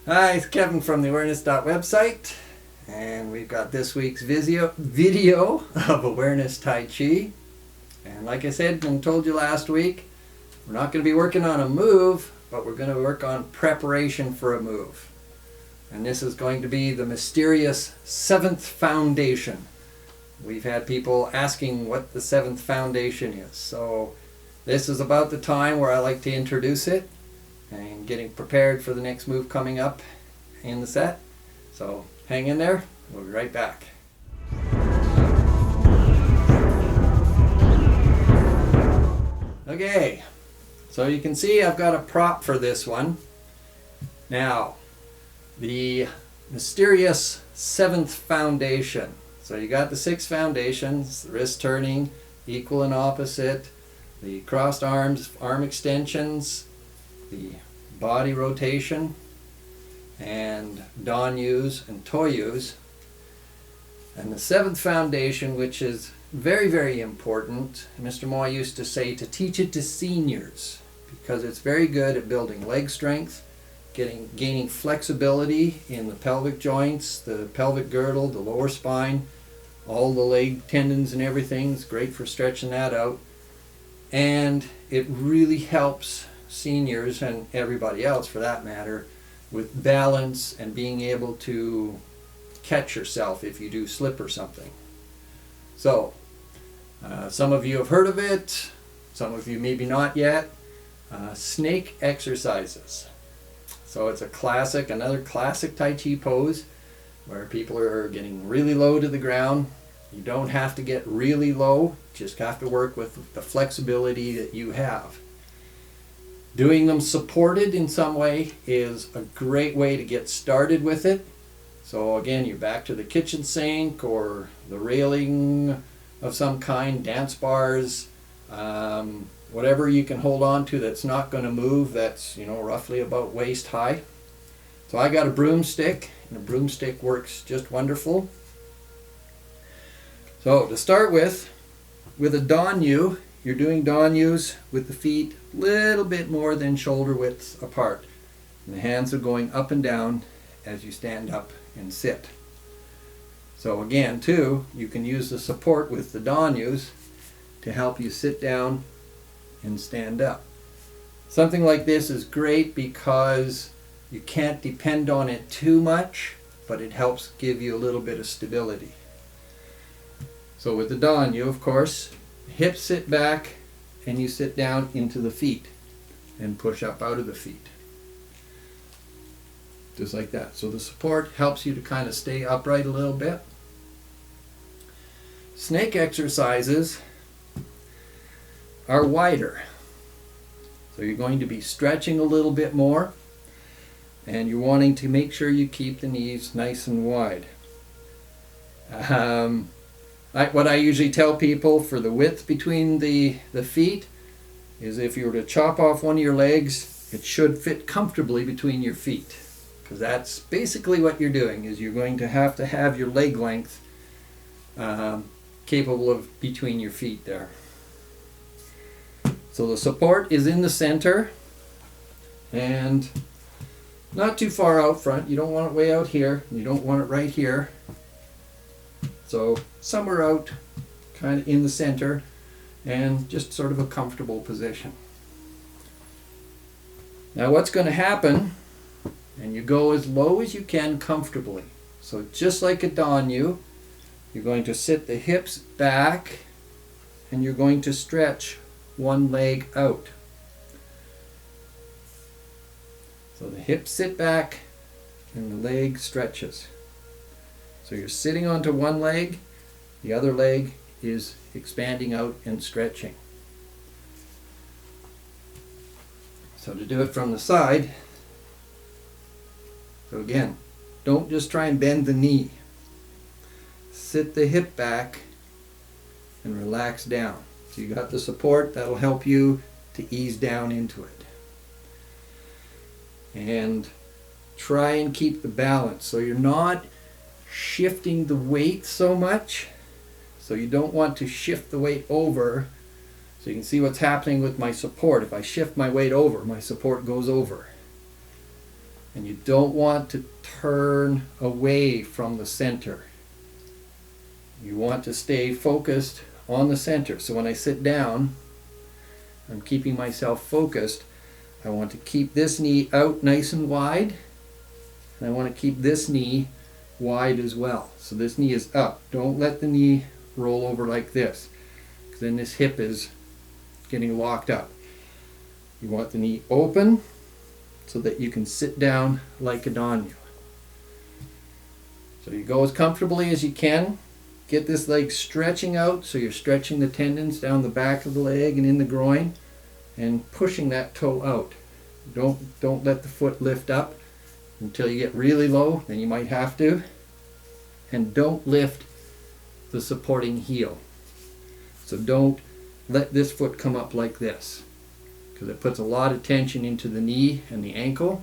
Hi, it's Kevin from the awareness.website, and we've got this week's video of Awareness Tai Chi. And like I said and told you last week, we're not going to be working on a move, but we're going to work on preparation for a move. And this is going to be the mysterious seventh foundation. We've had people asking what the seventh foundation is. So this is about the time where I like to introduce it and getting prepared for the next move coming up in the set. So hang in there, we'll be right back. Okay, so you can see I've got a prop for this one. Now, the mysterious seventh foundation. So you got the 6 foundations: the wrist turning, equal and opposite, the crossed arms, arm extensions, the body rotation, and Dan-yus and Toyus. And the 7th foundation, which is very, very important, Mr. Moy used to say to teach it to seniors, because it's very good at building leg strength, gaining flexibility in the pelvic joints, the pelvic girdle, the lower spine, all the leg tendons and everything. It's great for stretching that out. And it really helps seniors, and everybody else for that matter, with balance and being able to catch yourself if you do slip or something. So some of you have heard of it, some of you maybe not yet. Snake exercises. So it's another classic Tai Chi pose where people are getting really low to the ground. You don't have to get really low, just have to work with the flexibility that you have. Doing them supported in some way is a great way to get started with it. So again, you're back to the kitchen sink or the railing of some kind, dance bars, whatever you can hold on to that's not going to move, that's roughly about waist high. So I got a broomstick, and a broomstick works just wonderful. So to start with a Dan-yu, you're doing Dan-yus with the feet a little bit more than shoulder width apart. And the hands are going up and down as you stand up and sit. So again, too, you can use the support with the Dan-yus to help you sit down and stand up. Something like this is great because you can't depend on it too much, but it helps give you a little bit of stability. So with the Dan-yu, of course, hips sit back and you sit down into the feet and push up out of the feet. Just like that. So the support helps you to kind of stay upright a little bit. Snake exercises are wider. So you're going to be stretching a little bit more, and you're wanting to make sure you keep the knees nice and wide. What I usually tell people for the width between the feet is if you were to chop off one of your legs, it should fit comfortably between your feet. Because that's basically what you're doing, is you're going to have your leg length capable of between your feet there. So the support is in the center and not too far out front. You don't want it way out here. You don't want it right here. So somewhere out kind of in the center and just sort of a comfortable position. Now what's going to happen, and you go as low as you can comfortably. So just like a Dan-yu, you're going to sit the hips back and you're going to stretch one leg out. So the hips sit back and the leg stretches. So you're sitting onto one leg, the other leg is expanding out and stretching. So to do it from the side, so again, don't just try and bend the knee. Sit the hip back and relax down. So you got the support, that'll help you to ease down into it. And try and keep the balance so you're not shifting the weight so much. So you don't want to shift the weight over. So you can see what's happening with my support. If I shift my weight over, my support goes over. And you don't want to turn away from the center. You want to stay focused on the center. So when I sit down, I'm keeping myself focused. I want to keep this knee out nice and wide. And I want to keep this knee wide as well. So this knee is up. Don't let the knee roll over like this, because then this hip is getting locked up. You want the knee open so that you can sit down like a donyu. So you go as comfortably as you can. Get this leg stretching out, so you're stretching the tendons down the back of the leg and in the groin, and pushing that toe out. Don't let the foot lift up until you get really low, then you might have to. And don't lift the supporting heel. So don't let this foot come up like this, because it puts a lot of tension into the knee and the ankle.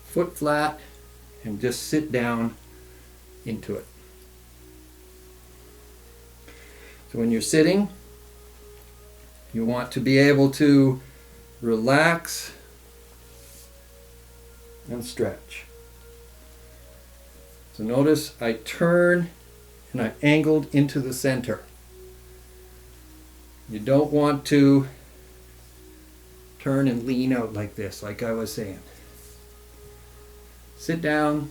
Foot flat, and just sit down into it. So when you're sitting, you want to be able to relax and stretch. So notice I turn and I'm angled into the center. You don't want to turn and lean out like this, like I was saying. Sit down,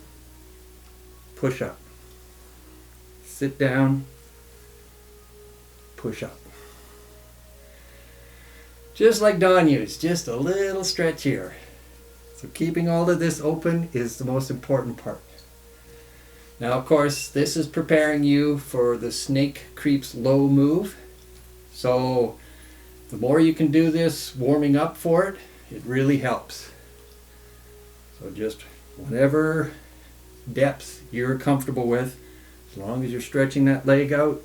push up. Sit down, push up. Just like donyus, just a little stretch here. So keeping all of this open is the most important part. Now, of course, this is preparing you for the snake creeps low move. So the more you can do this warming up for it, it really helps. So just whatever depth you're comfortable with, as long as you're stretching that leg out,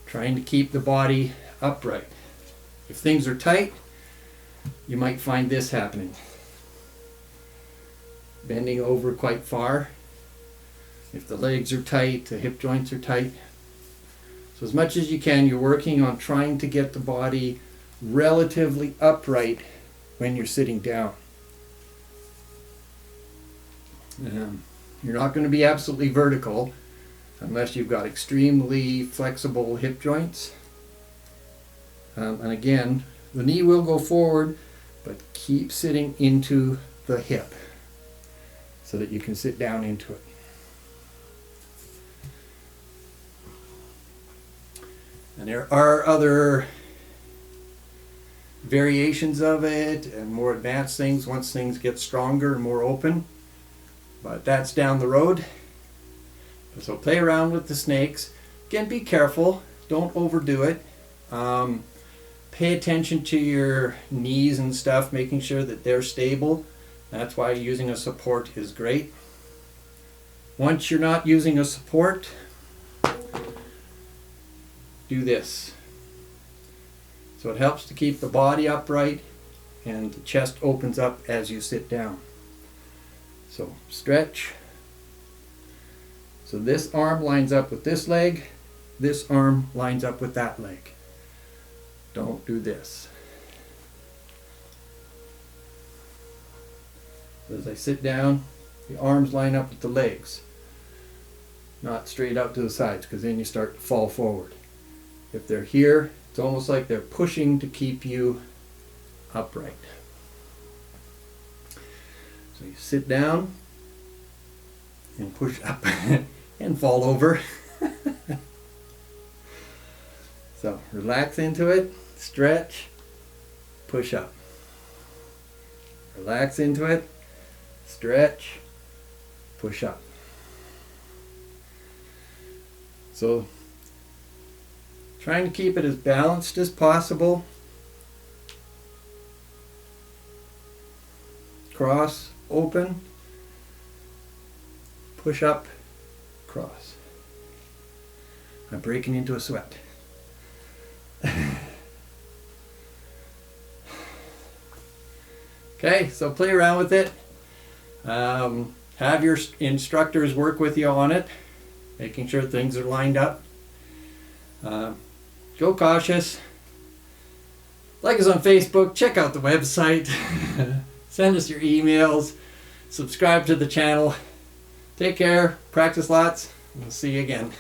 trying to keep the body upright. If things are tight, you might find this happening. Bending over quite far. If the legs are tight, the hip joints are tight. So as much as you can, you're working on trying to get the body relatively upright when you're sitting down. You're not going to be absolutely vertical unless you've got extremely flexible hip joints. And again, the knee will go forward, but keep sitting into the hip so that you can sit down into it. And there are other variations of it and more advanced things once things get stronger and more open. But that's down the road. So play around with the snakes. Again, be careful. Don't overdo it. Pay attention to your knees and stuff, making sure that they're stable. That's why using a support is great. Once you're not using a support, do this. So it helps to keep the body upright and the chest opens up as you sit down. So stretch. So this arm lines up with this leg, this arm lines up with that leg. Don't do this. So as I sit down, the arms line up with the legs, not straight out to the sides, because then you start to fall forward. If they're here, it's almost like they're pushing to keep you upright. So you sit down and push up and fall over. So relax into it, stretch, push up. Relax into it, stretch, push up. So trying to keep it as balanced as possible. Cross, open, push up, cross. I'm breaking into a sweat. Okay, so play around with it. Have your instructors work with you on it, making sure things are lined up. Go cautious. Like us on Facebook, check out the website, send us your emails, subscribe to the channel. Take care, practice lots, and we'll see you again.